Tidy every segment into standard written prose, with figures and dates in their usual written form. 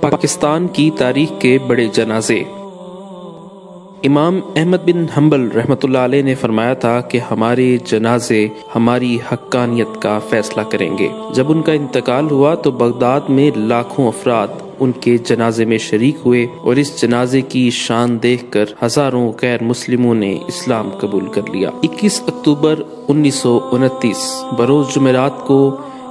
پاکستان کی تاریخ کے بڑے جنازے۔ امام احمد بن حنبل رحمۃ اللہ علیہ نے فرمایا تھا کہ ہمارے جنازے ہماری حقانیت کا فیصلہ کریں گے۔ جب ان کا انتقال ہوا تو بغداد میں لاکھوں افراد ان کے جنازے میں شریک ہوئے اور اس جنازے کی شان دیکھ کر ہزاروں غیر مسلموں نے اسلام قبول کر لیا۔ 21 اکتوبر 1929 بروز جمعرات کو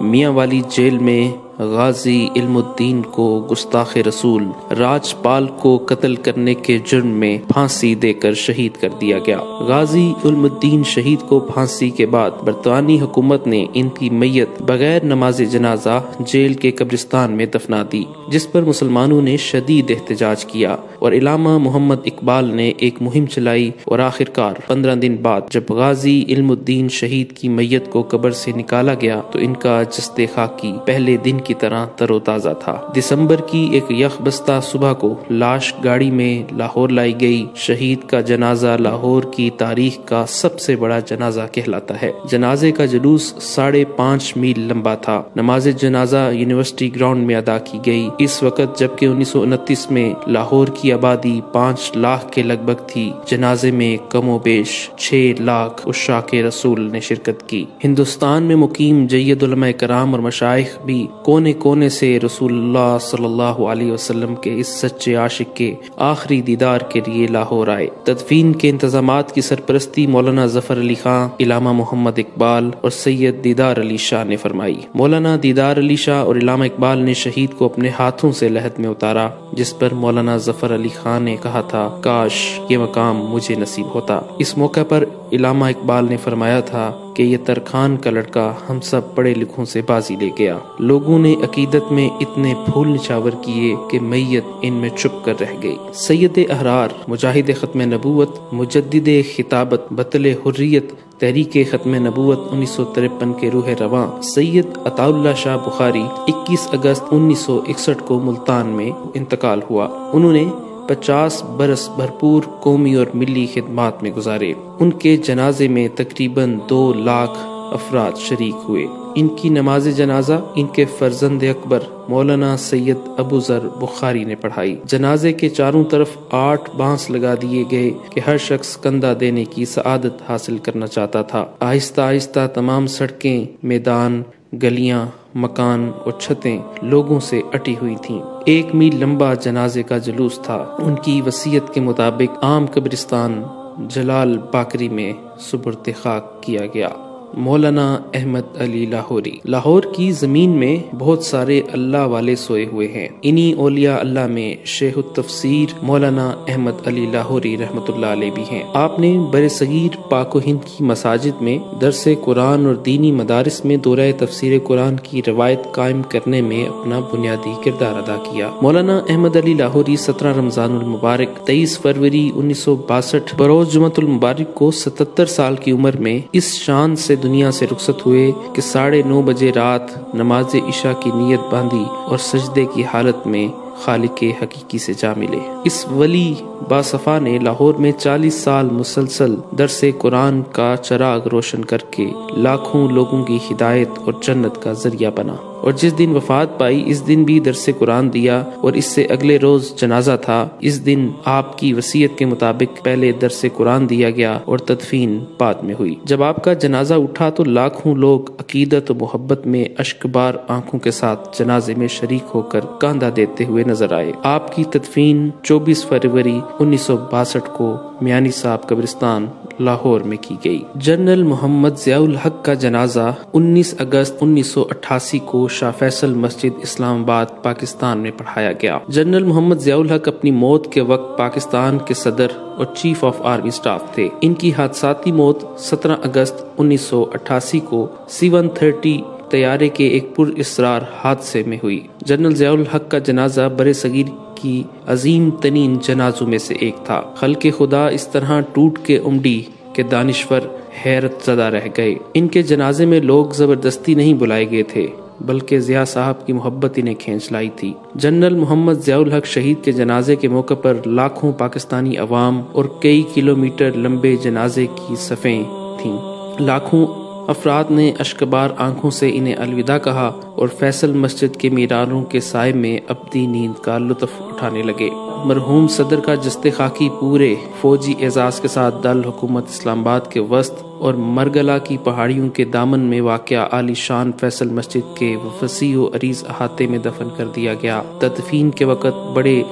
میاں والی جیل میں غازی علم الدین کو گستاخ رسول راج پال کو قتل کرنے کے جرم میں پھانسی دے کر شہید کر دیا گیا۔ غازی علم الدین شہید کو پھانسی کے بعد برطانوی حکومت نے ان کی میت بغیر نماز جنازہ جیل کے قبرستان میں دفنا دی، جس پر مسلمانوں نے شدید احتجاج کیا اور علامہ محمد اقبال نے ایک مہم چلائی اور آخرکار 15 دن بعد جب غازی علم الدین شہید کی میت کو قبر سے نکالا گیا تو ان کا جسد خاکی پہلے دن کی طرح تر و تازہ تھا۔ دسمبر کی ایک یخ بستہ صبح کو لاش گاڑی میں لاہور لائی گئی۔ شہید کا جنازہ لاہور کی تاریخ کا سب سے بڑا جنازہ کہلاتا ہے۔ جنازے کا جلوس 5.5 میل لمبا تھا۔ نماز جنازہ یونیورسٹی گراؤنڈ میں ادا کی گئی۔ اس وقت جبکہ 1929 میں لاہور کی آبادی 5 لاکھ کے لگ بھگ تھی، جنازے میں کم و بیش 6 لاکھ عشاق رسول نے شرکت کی۔ ہندوستان میں مقیم جید علماء کرام اور مشائخ بھی کونے کونے سے رسول اللہ صلی اللہ علیہ وسلم کے اس سچے عاشق کے آخری دیدار کے لیے لاہور آئے۔ تدفین کے انتظامات کی سرپرستی مولانا ظفر علی خان، علامہ محمد اقبال اور سید دیدار علی شاہ نے فرمائی۔ مولانا دیدار علی شاہ اور علامہ اقبال نے شہید کو اپنے ہاتھوں سے لحد میں اتارا، جس پر مولانا ظفر علی خان نے کہا تھا، کاش یہ مقام مجھے نصیب ہوتا۔ اس موقع پر علامہ اقبال نے فرمایا تھا کہ یہ ترخان کا لڑکا ہم سب پڑھے لکھوں سے بازی لے گیا۔ لوگوں نے عقیدت میں اتنے پھول نچھاور کیے کہ میت ان میں چھپ کر رہ گئی۔ سید احرار، مجاہد ختم نبوت، مجدد خطابت، بطل حریت، تحریک ختم نبوت 1953 کے روح رواں سید عطا اللہ شاہ بخاری 21 اگست 1961 کو ملتان میں انتقال ہوا۔ انہوں نے 50 برس بھرپور قومی اور ملی خدمات میں گزارے۔ ان کے جنازے میں تقریباً 2 لاکھ افراد شریک ہوئے۔ ان کی نماز جنازہ ان کے فرزند اکبر مولانا سید ابو ذر بخاری نے پڑھائی۔ جنازے کے چاروں طرف 8 بانس لگا دیے گئے کہ ہر شخص کندھا دینے کی سعادت حاصل کرنا چاہتا تھا۔ آہستہ آہستہ تمام سڑکیں، میدان، گلیاں، مکان اور چھتیں لوگوں سے اٹی ہوئی تھیں۔ 1 میل لمبا جنازے کا جلوس تھا۔ ان کی وصیت کے مطابق عام قبرستان جلال باقری میں سپرد خاک کیا گیا۔ مولانا احمد علی لاہوری۔ لاہور کی زمین میں بہت سارے اللہ والے سوئے ہوئے ہیں۔ انہی اولیاء اللہ میں شیخ التفسیر مولانا احمد علی لاہوری رحمۃ اللہ علیہ بھی ہیں۔ آپ نے برصغیر پاک و ہند کی مساجد میں درس قرآن اور دینی مدارس میں دورہ تفسیر قرآن کی روایت قائم کرنے میں اپنا بنیادی کردار ادا کیا۔ مولانا احمد علی لاہوری 17 رمضان المبارک 23 فروری 1962 بروز جمعۃ المبارک کو 77 سال کی عمر میں اس شان سے دنیا سے رخصت ہوئے کہ 9:30 بجے رات نماز عشاء کی نیت باندھی اور سجدے کی حالت میں خالق حقیقی سے جا ملے۔ اس ولی باصفا نے لاہور میں 40 سال مسلسل درس قرآن کا چراغ روشن کر کے لاکھوں لوگوں کی ہدایت اور جنت کا ذریعہ بنا، اور جس دن وفات پائی اس دن بھی درس قرآن دیا اور اس سے اگلے روز جنازہ تھا۔ اس دن آپ کی وصیت کے مطابق پہلے درس قرآن دیا گیا اور تدفین بعد میں ہوئی۔ جب آپ کا جنازہ اٹھا تو لاکھوں لوگ عقیدت و محبت میں اشکبار آنکھوں کے ساتھ جنازے میں شریک ہو کر کاندھا دیتے ہوئے نظر آئے۔ آپ کی تدفین 24 فروری 1962 کو میانی صاحب قبرستان لاہور میں کی گئی۔ جنرل محمد ضیاء الحق کا جنازہ 19 اگست 1988 کو شاہ فیصل مسجد اسلام آباد پاکستان میں پڑھایا گیا۔ جنرل محمد ضیاء الحق اپنی موت کے وقت پاکستان کے صدر اور چیف آف آرمی سٹاف تھے۔ ان کی حادثاتی موت 17 اگست 1988 کو C-130 طیارے کے ایک پر اسرار حادثے میں ہوئی۔ جنرل ضیاء الحق کا جنازہ برصغیر کی عظیم ترین جنازوں میں سے ایک تھا۔ خلق خدا اس طرح ٹوٹ کے امڈی کہ دانشور حیرت زدہ رہ گئے۔ ان کے جنازے میں لوگ زبردستی نہیں بلائے گئے تھے، بلکہ ضیاء صاحب کی محبت انہیں کھینچ لائی تھی۔ جنرل محمد ضیاء الحق شہید کے جنازے کے موقع پر لاکھوں پاکستانی عوام اور کئی کلومیٹر لمبے جنازے کی صفیں تھیں۔ لاکھوں افراد نے اشکبار آنکھوں سے انہیں الوداع کہا اور فیصل مسجد کے میناروں کے سائے میں ابدی نیند کا لطف اٹھانے لگے۔ مرحوم صدر کا جست خاکی پورے فوجی اعزاز کے ساتھ دارالحکومت اسلام آباد کے وسط اور مرگلا کی پہاڑیوں کے دامن میں واقع عالی شان فیصل مسجد کے وسیع و عریض احاطے میں دفن کر دیا گیا۔ تدفین کے وقت بڑے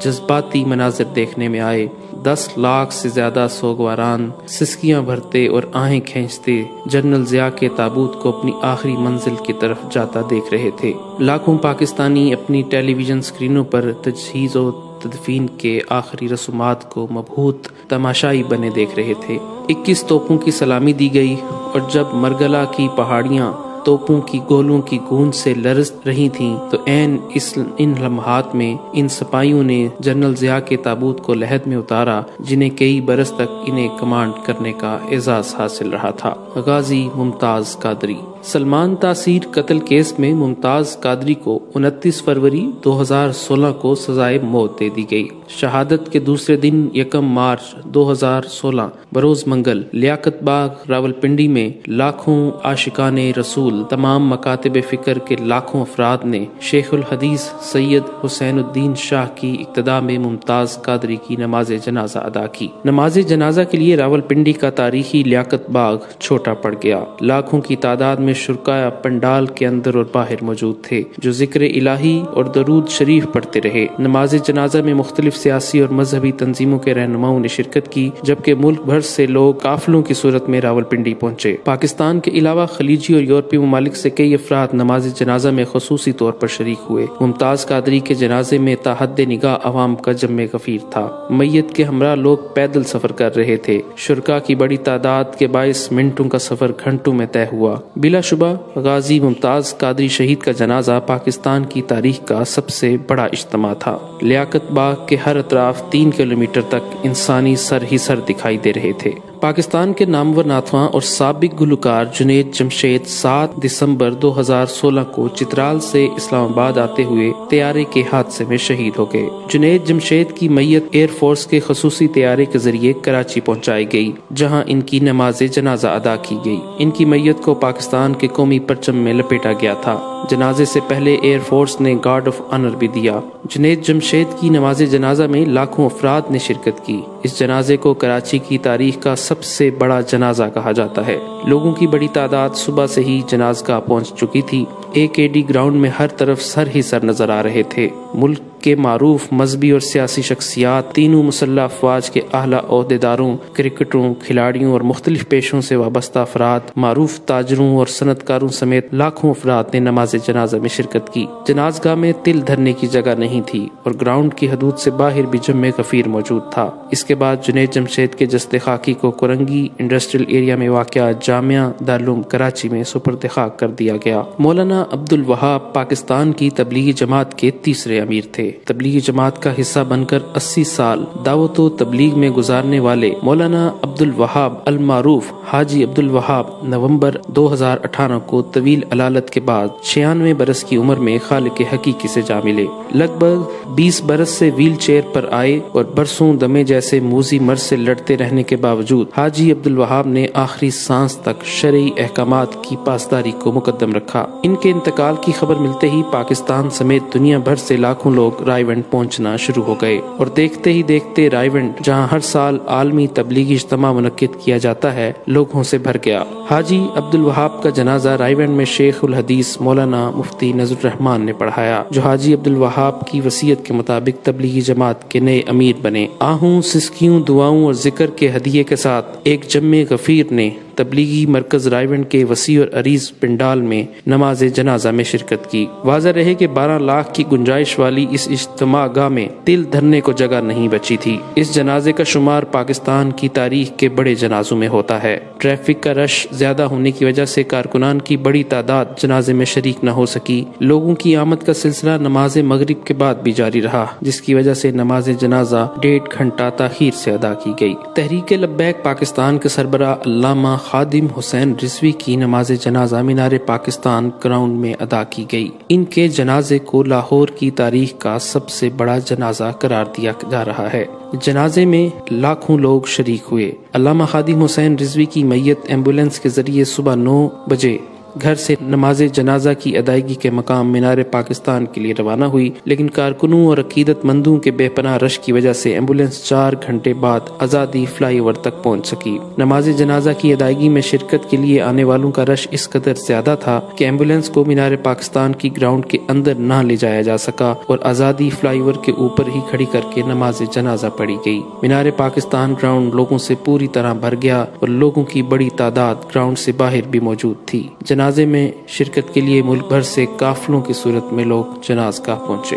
جذباتی مناظر دیکھنے میں آئے۔ 10 لاکھ سے زیادہ سوگواران سسکیاں بھرتے اور آہیں کھینچتے جنرل ضیاء کے تابوت کو اپنی آخری منزل کی طرف جاتا دیکھ رہے تھے۔ لاکھوں پاکستانی اپنی ٹیلی ویژن سکرینوں پر تجہیز و تدفین کے آخری رسومات کو مبہوت تماشائی بنے دیکھ رہے تھے۔ 21 توپوں کی سلامی دی گئی اور جب مرگلا کی پہاڑیاں توپوں کی گولوں کی گونج سے لرز رہی تھیں تو ان لمحات میں ان سپاہیوں نے جنرل ضیاء کے تابوت کو لحد میں اتارا جنہیں کئی برس تک انہیں کمانڈ کرنے کا اعزاز حاصل رہا تھا۔ غازی ممتاز قادری۔ سلمان تاثیر قتل کیس میں ممتاز قادری کو 29 فروری 2016 کو سزائے موت دے دی گئی۔ شہادت کے دوسرے دن 1 مارچ 2016 بروز منگل لیاقت باغ راولپنڈی میں لاکھوں عاشقان رسول تمام مکاتب فکر کے لاکھوں افراد نے شیخ الحدیث سید حسین الدین شاہ کی اقتداء میں ممتاز قادری کی نماز جنازہ ادا کی۔ نماز جنازہ کے لیے راولپنڈی کا تاریخی لیاقت باغ چھوٹا پڑ گیا۔ لاکھوں کی تعداد میں شرکاء پنڈال کے اندر اور باہر موجود تھے جو ذکر الہی اور درود شریف پڑھتے رہے۔ نماز جنازہ میں مختلف سیاسی اور مذہبی تنظیموں کے رہنماؤں نے شرکت کی جبکہ ملک بھر سے لوگ قافلوں کی صورت میں راولپنڈی پہنچے۔ پاکستان کے علاوہ خلیجی اور یورپی ممالک سے کئی افراد نماز جنازہ میں خصوصی طور پر شریک ہوئے۔ ممتاز قادری کے جنازے میں تا حد نگاہ عوام کا جم غفیر تھا۔ میت کے ہمراہ لوگ پیدل سفر کر رہے تھے۔ شرکاء کی بڑی تعداد کے باعث منٹوں کا سفر گھنٹوں میں طے ہوا۔ بلا شبہ غازی ممتاز قادری شہید کا جنازہ پاکستان کی تاریخ کا سب سے بڑا اجتماع تھا۔ لیاقت باغ کے ہر اطراف 3 کلومیٹر تک انسانی سر ہی سر دکھائی دے رہے تھے۔ پاکستان کے نامور نعتخواں اور سابق گلوکار جنید جمشید 7 دسمبر 2016 کو چترال سے اسلام آباد آتے ہوئے طیارے کے حادثے میں شہید ہو گئے۔ جنید جمشید کی میت ایئر فورس کے خصوصی طیارے کے ذریعے کراچی پہنچائی گئی جہاں ان کی نماز جنازہ ادا کی گئی۔ ان کی میت کو پاکستان کے قومی پرچم میں لپیٹا گیا تھا۔ جنازے سے پہلے ایئر فورس نے گارڈ آف آنر بھی دیا۔ جنید جمشید کی نماز جنازہ میں لاکھوں افراد نے شرکت کی۔ اس جنازے کو کراچی کی تاریخ کا سب سے بڑا جنازہ کہا جاتا ہے۔ لوگوں کی بڑی تعداد صبح سے ہی جنازگاہ پہنچ چکی تھی۔ AKD گراؤنڈ میں ہر طرف سر ہی سر نظر آ رہے تھے۔ ملک کے معروف مذہبی اور سیاسی شخصیات، تینوں مسلح افواج کے اعلیٰ عہدیداروں، کرکٹروں، کھلاڑیوں اور مختلف پیشوں سے وابستہ افراد، معروف تاجروں اور صنعت کاروں سمیت لاکھوں افراد نے نماز جنازہ میں شرکت کی۔ جنازگاہ میں تل دھرنے کی جگہ نہیں تھی اور گراؤنڈ کی حدود سے باہر بھی جم غفیر موجود تھا۔ اس کے بعد جنید جمشید کے جسد خاکی کو کرنگی انڈسٹریل ایریا میں واقع جامعہ دارالعلوم کراچی میں سپرد خاک کر دیا گیا۔ مولانا عبد الوہاب پاکستان کی تبلیغی جماعت کے تیسرے امیر تھے۔ تبلیغی جماعت کا حصہ بن کر 80 سال دعوت و تبلیغ میں گزارنے والے مولانا عبد الوہاب المعروف حاجی عبد الوہاب نومبر 2018 کو طویل علالت کے بعد 96 برس کی عمر میں خالق حقیقی سے جا ملے۔ لگ بھگ 20 برس سے ویل چیئر پر آئے اور برسوں دمے جیسے موذی مرض سے لڑتے رہنے کے باوجود حاجی عبد الوہاب نے آخری سانس تک شرعی احکامات کی پاسداری کو مقدم رکھا۔ ان کے انتقال کی خبر ملتے ہی پاکستان سمیت دنیا بھر سے لاکھوں لوگ رائیونڈ پہنچنا شروع ہو گئے اور دیکھتے ہی دیکھتے رائیونڈ جہاں ہر سال عالمی تبلیغی اجتماع منعقد کیا جاتا ہے لوگوں سے بھر گیا۔ حاجی عبد الوہاب کا جنازہ رائیونڈ میں شیخ الحدیث مولانا مفتی نذر الرحمان نے پڑھایا جو حاجی عبد الوہاب کی وصیت کے مطابق تبلیغی جماعت کے نئے امیر بنے۔ آہوں، سسکیوں، دعاؤں اور ذکر کے ہدیے کے ساتھ ایک جم غفیر نے تبلیغی مرکز رائیونڈ کے وسیع اور عریض پنڈال میں نماز جنازہ میں شرکت کی۔ واضح رہے کہ 12 لاکھ کی گنجائش والی اس اجتماع گاہ میں تل دھرنے کو جگہ نہیں بچی تھی۔ اس جنازے کا شمار پاکستان کی تاریخ کے بڑے جنازوں میں ہوتا ہے۔ ٹریفک کا رش زیادہ ہونے کی وجہ سے کارکنان کی بڑی تعداد جنازے میں شریک نہ ہو سکی۔ لوگوں کی آمد کا سلسلہ نماز مغرب کے بعد بھی جاری رہا جس کی وجہ سے نماز جنازہ 1.5 گھنٹہ تاخیر سے ادا کی گئی۔ تحریک لبیک پاکستان کے سربراہ علامہ خادم حسین رضوی کی نماز جنازہ مینار پاکستان گراؤنڈ میں ادا کی گئی۔ ان کے جنازے کو لاہور کی تاریخ کا سب سے بڑا جنازہ قرار دیا جا رہا ہے۔ جنازے میں لاکھوں لوگ شریک ہوئے۔ علامہ خادم حسین رضوی کی میت ایمبولینس کے ذریعے صبح 9 بجے گھر سے نماز جنازہ کی ادائیگی کے مقام مینار پاکستان کے لیے روانہ ہوئی، لیکن کارکنوں اور عقیدت مندوں کے بے پناہ رش کی وجہ سے ایمبولینس 4 گھنٹے بعد آزادی فلائی اوور تک پہنچ سکی۔ نماز جنازہ کی ادائیگی میں شرکت کے لیے آنے والوں کا رش اس قدر زیادہ تھا کہ ایمبولینس کو مینار پاکستان کی گراؤنڈ کے اندر نہ لے جایا جا سکا اور آزادی فلائی اوور کے اوپر ہی کھڑی کر کے نماز جنازہ پڑھی گئی۔ مینار پاکستان گراؤنڈ لوگوں سے پوری طرح بھر گیا اور لوگوں کی بڑی تعداد گراؤنڈ سے باہر بھی موجود تھی۔ جنازے میں شرکت کے لیے ملک بھر سے قافلوں کی صورت میں لوگ جنازگاہ پہنچے۔